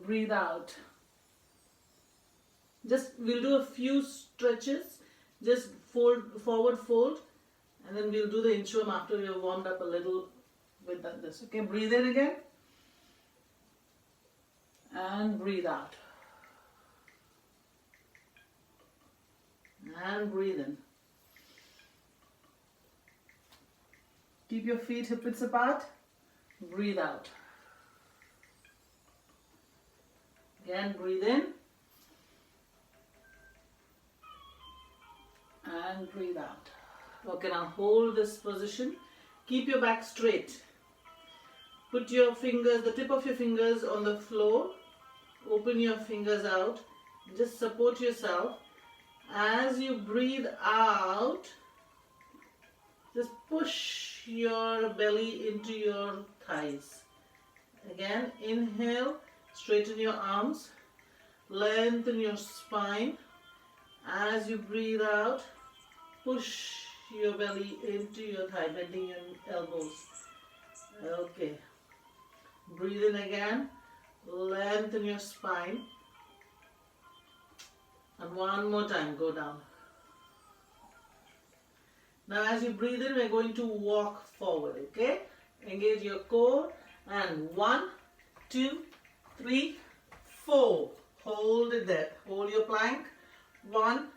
breathe out. We'll do a few stretches. Just forward fold, and then we'll do the inchworm after we've warmed up a little with this. Okay, breathe in again. And breathe out. And breathe in. Keep your feet hip width apart. Breathe out. Again, breathe in. And breathe out. Okay, now hold this position. Keep your back straight. Put your fingers, the tip of your fingers on the floor. Open your fingers out. Just support yourself. As you breathe out, just push your belly into your thighs. Again, inhale, straighten your arms, lengthen your spine. As you breathe out, push your belly into your thigh, bending your elbows. Okay. Breathe in again, lengthen your spine. And one more time, go down. Now as you breathe in, we're going to walk forward, okay? Engage your core, and 1, 2, 3, 4. Hold it there. Hold your plank. 1,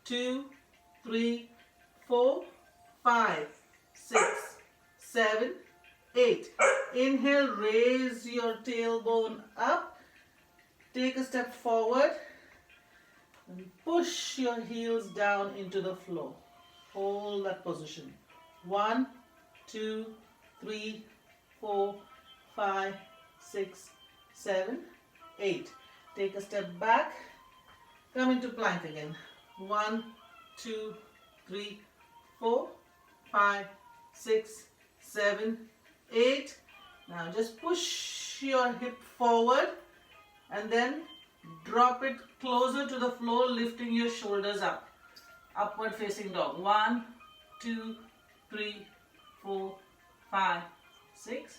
2, 3, 4, 5, 6, 7, 8. Inhale, raise your tailbone up. Take a step forward. And push your heels down into the floor. Hold that position. 1, 2, 3, 4, 5, 6, 7, 8. Take a step back. Come into plank again. 1, 2, 3, 4, 5, 6, 7, 8. Now just push your hip forward and then drop it closer to the floor, lifting your shoulders up. Upward facing dog. 1, 2, 3, 4, 5, 6,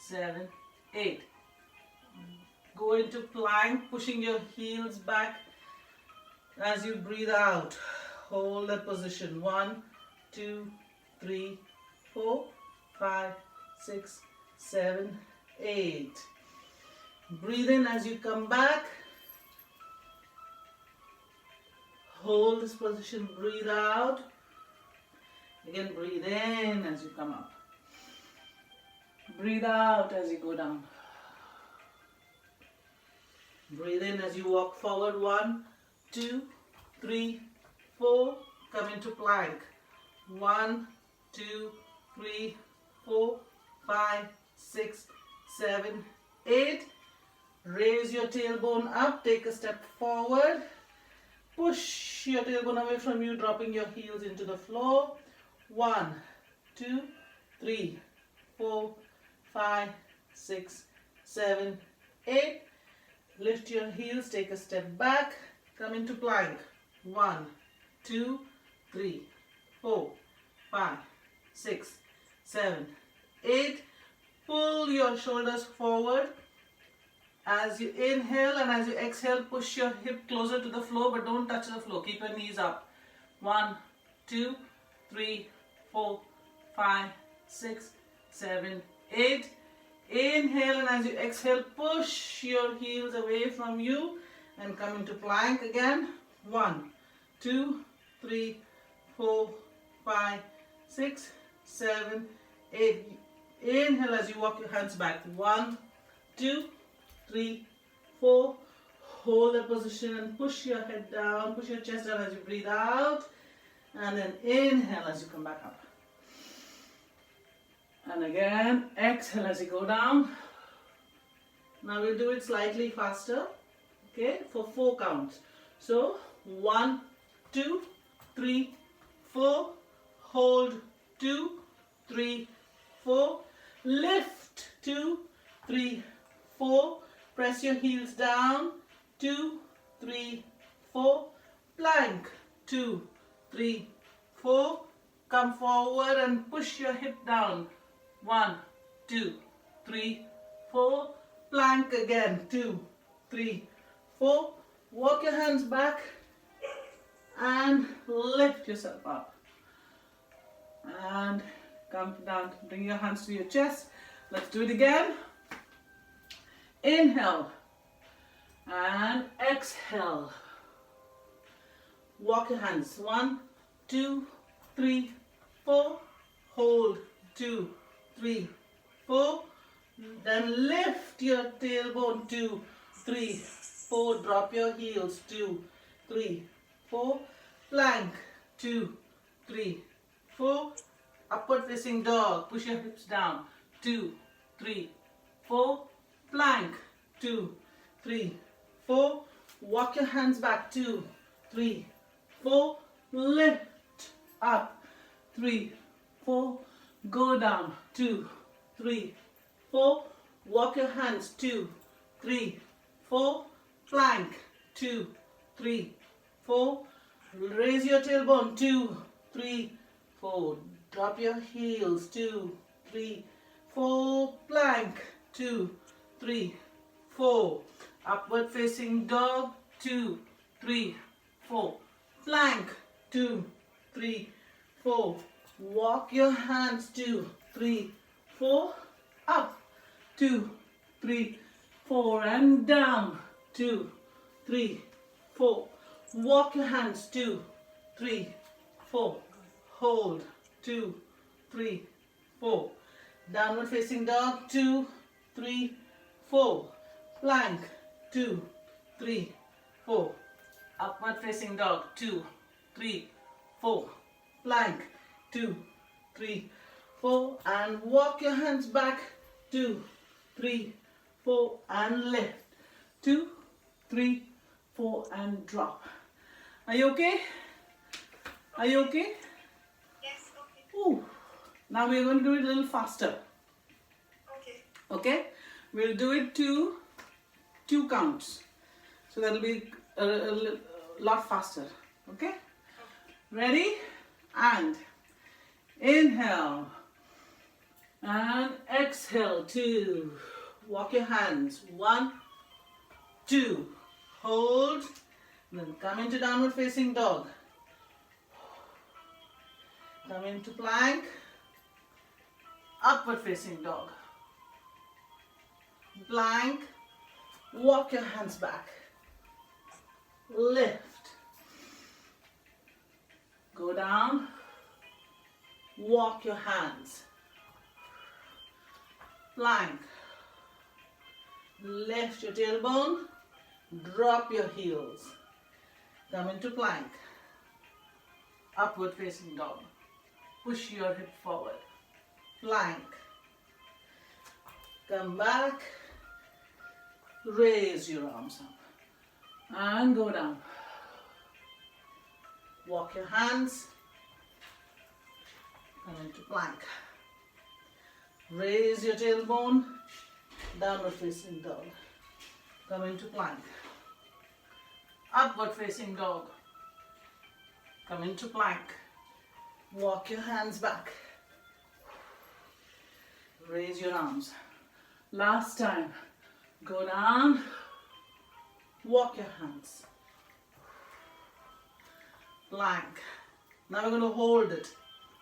7, 8. Go into plank, pushing your heels back as you breathe out. Hold that position. 1, 2, 3, 4, 5, 6, 7, 8. Breathe in as you come back. Hold this position, breathe out. Again, breathe in as you come up. Breathe out as you go down. Breathe in as you walk forward. 1, 2, 3, 4. Come into plank. 1, 2, 3, 4, 5, 6, 7, 8. Raise your tailbone up. Take a step forward. Push your tailbone away from you, dropping your heels into the floor. 1, 2, 3, 4, 5, 6, 7, 8. Lift your heels, take a step back, come into plank. 1, 2, 3, 4, 5, 6, 7, 8. Pull your shoulders forward. As you inhale and as you exhale, push your hip closer to the floor, but don't touch the floor. Keep your knees up. 1, 2, 3, 4, 5, 6, 7, 8. Inhale, and as you exhale, push your heels away from you and come into plank again. 1, 2, 3, 4, 5, 6, 7, 8. Inhale as you walk your hands back. 1, 2, 3, 4. Hold that position and push your head down, push your chest down as you breathe out. And then inhale as you come back up. And again, exhale as you go down. Now we'll do it slightly faster, okay, for 4 counts. So 1, 2, 3, 4. Hold 2, 3, 4. Lift 2, 3, 4. Press your heels down. 2, 3, 4. Plank. 2, 3, 4. Come forward and push your hip down. 1, 2, 3, 4. Plank again. 2, 3, 4. Walk your hands back and lift yourself up. And come down, bring your hands to your chest. Let's do it again. Inhale and exhale. Walk your hands. 1, 2, 3, 4. Hold. 2, 3, 4. Then lift your tailbone. 2, 3, 4. Drop your heels. 2, 3, 4. Plank. 2, 3, 4. Upward facing dog. Push your hips down. 2, 3, 4. Plank. 2, 3, 4. Walk your hands back. 2, 3, 4. Lift up. 3, 4. Go down. 2, 3, 4. Walk your hands. 2, 3, 4. Plank. 2, 3, 4. Raise your tailbone. 2, 3, 4. Drop your heels. 2, 3, 4. Plank. 2, 3, 4. Upward facing dog. 2, 3, 4. Plank. 2, 3, 4. Walk your hands. 2, 3, 4. Up. 2, 3, 4. And down. 2, 3, 4. Walk your hands. 2, 3, 4. Hold. 2, 3, 4. Downward facing dog. 2, 3, 4. Plank. 2, 3, 4. Upward facing dog. 2, 3, 4. Plank. 2, 3, 4. And walk your hands back. 2, 3, 4. And lift. 2, 3, 4. And drop. Are you okay? Are you okay? Yes, okay. Ooh. Now we're going to do it a little faster. Okay. Okay? We'll do it to 2 counts. So that'll be a lot faster. Okay? Ready? And inhale. And exhale. 2. Walk your hands. 1, 2. Hold. Then come into downward facing dog. Come into plank. Upward facing dog. Plank. Walk your hands back. Lift. Go down. Walk your hands. Plank. Lift your tailbone. Drop your heels. Come into plank. Upward facing dog. Push your hip forward. Plank. Come back. Raise your arms up. And go down. Walk your hands. Come into plank. Raise your tailbone. Downward facing dog. Come into plank. Upward facing dog. Come into plank. Walk your hands back. Raise your arms. Last time. Go down. Walk your hands. Plank. Now we're going to hold it.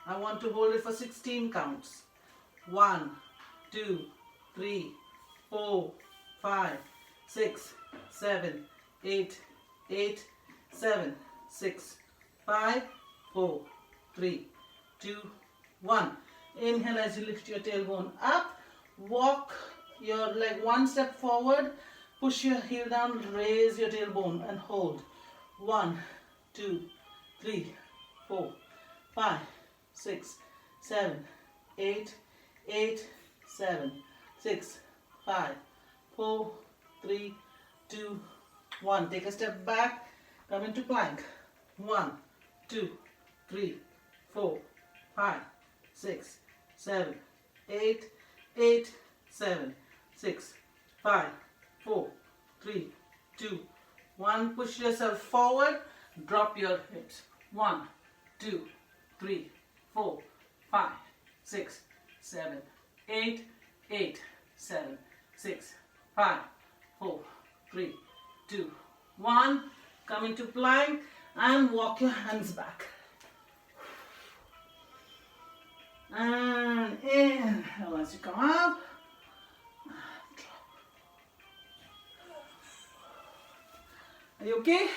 I want to hold it for 16 counts. 1, 2, 3, 4, 5, 6, 7, 8, 8, 7, 6, 5, 4, 3, 2, 1. Inhale as you lift your tailbone up. Walk your leg 1 step forward. Push your heel down. Raise your tailbone and hold. 1, 2, 3, 4, 5, 6, 7, 8, 8, 7, 6, 5, 4, 3, 2, 1. Take a step back. Come into plank. 1, 2, 3, 4, 5, 6, 7, 8, 8, 7, 6, 5, 4, 3, 2, 1. Push yourself forward. Drop your hips. 1, 2, 3, 4, 5, 6, 7, 8, 8, 7, 6, 5, 4, 3, 2, 1. Come into plank and walk your hands back. And inhale as you come up. Are you okay?